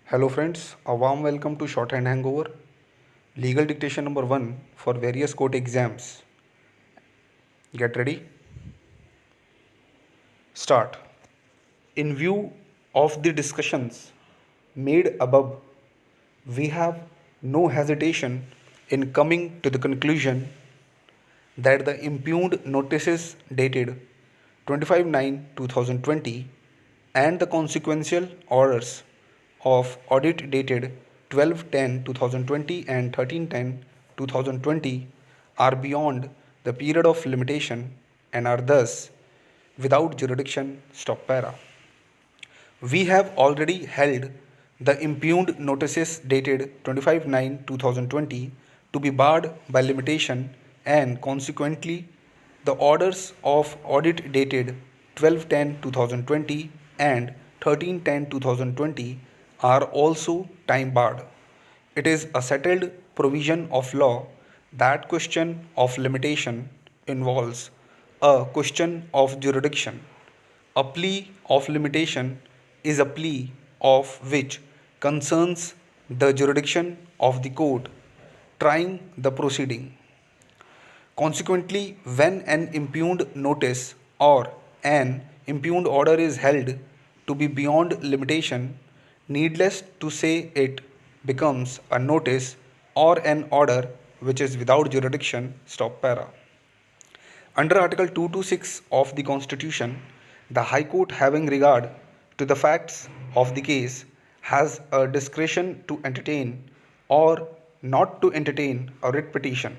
Hello friends, a warm welcome to Shorthand Hangover, legal dictation number 1 for various court exams. Get ready? Start. In view of the discussions made above, we have no hesitation in coming to the conclusion that the impugned notices dated 25/9/2020 and the consequential orders of audit dated 12/10/2020 and 13/10/2020 are beyond the period of limitation and are thus without jurisdiction. Stop para. We have already held the impugned notices dated 25/9/2020 to be barred by limitation, and consequently the orders of audit dated 12/10/2020 and 13/10/2020 are also time barred. It is a settled provision of law that question of limitation involves a question of jurisdiction. A plea of limitation is a plea of which concerns the jurisdiction of the court trying the proceeding. Consequently, when an impugned notice or an impugned order is held to be beyond limitation, needless to say, it becomes a notice or an order which is without jurisdiction. Stop para. Under Article 226 of the Constitution, the High Court, having regard to the facts of the case, has a discretion to entertain or not to entertain a writ petition.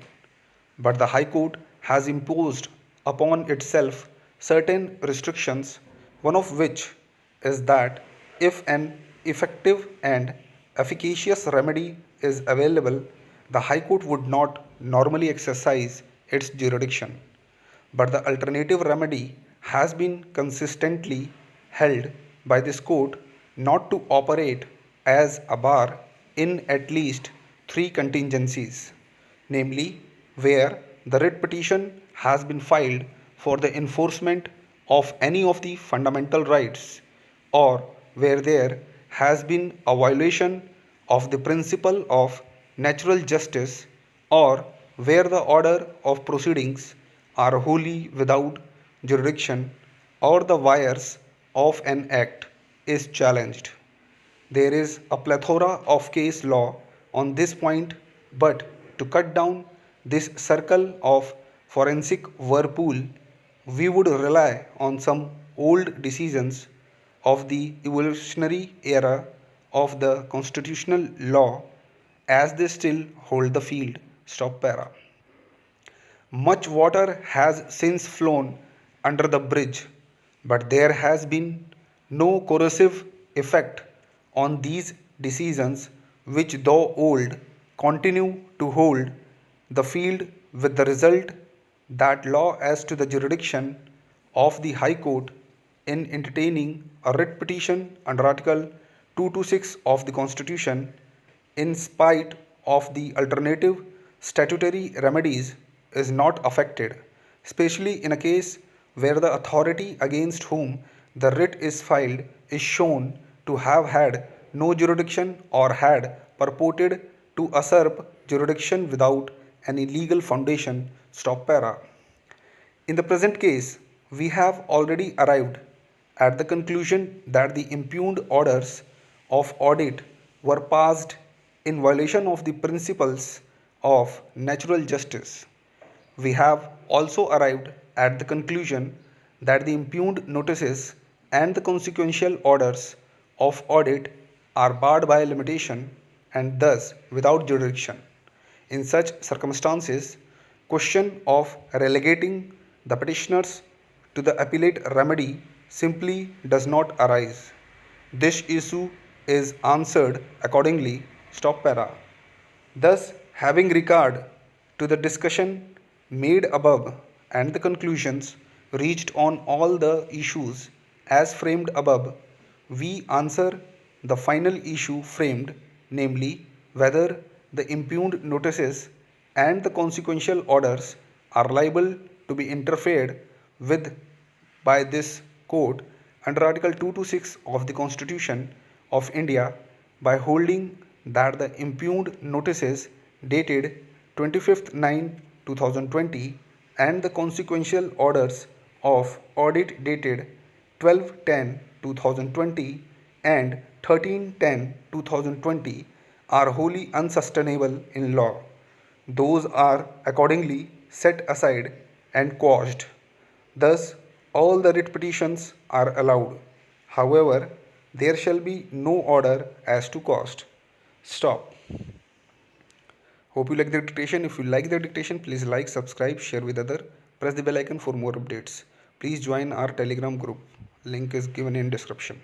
But the High Court has imposed upon itself certain restrictions, one of which is that if an effective and efficacious remedy is available, the High Court would not normally exercise its jurisdiction. But the alternative remedy has been consistently held by this court not to operate as a bar in at least three contingencies, namely, where the writ petition has been filed for the enforcement of any of the fundamental rights, or where there has been a violation of the principle of natural justice, or where the order of proceedings are wholly without jurisdiction, or the wires of an act is challenged. There is a plethora of case law on this point, but to cut down this circle of forensic whirlpool, we would rely on some old decisions of the evolutionary era of the constitutional law as they still hold the field. Stop para. Much water has since flown under the bridge, but there has been no corrosive effect on these decisions, which, though old, continue to hold the field, with the result that law as to the jurisdiction of the High Court in entertaining a writ petition under Article 226 of the Constitution, in spite of the alternative statutory remedies, is not affected, especially in a case where the authority against whom the writ is filed is shown to have had no jurisdiction or had purported to usurp jurisdiction without any legal foundation. Stop para. In the present case, we have already arrived at the conclusion that the impugned orders of audit were passed in violation of the principles of natural justice. We have also arrived at the conclusion that the impugned notices and the consequential orders of audit are barred by limitation and thus without jurisdiction. In such circumstances, question of relegating the petitioners to the appellate remedy simply does not arise. This issue is answered accordingly. Stop para. Thus, having regard to the discussion made above and the conclusions reached on all the issues as framed above, we answer the final issue framed, namely, whether the impugned notices and the consequential orders are liable to be interfered with by this court under Article 226 of the Constitution of India by holding that the impugned notices dated 25th 9 2020 and the consequential orders of audit dated 12/10 2020 and 13/10 2020 are wholly unsustainable in law. Those are accordingly set aside and quashed. Thus, all the writ petitions are allowed. However, there shall be no order as to cost. Stop. Hope you like the dictation. If you like the dictation, please like, subscribe, share with other. Press the bell icon for more updates. Please join our Telegram group. Link is given in description.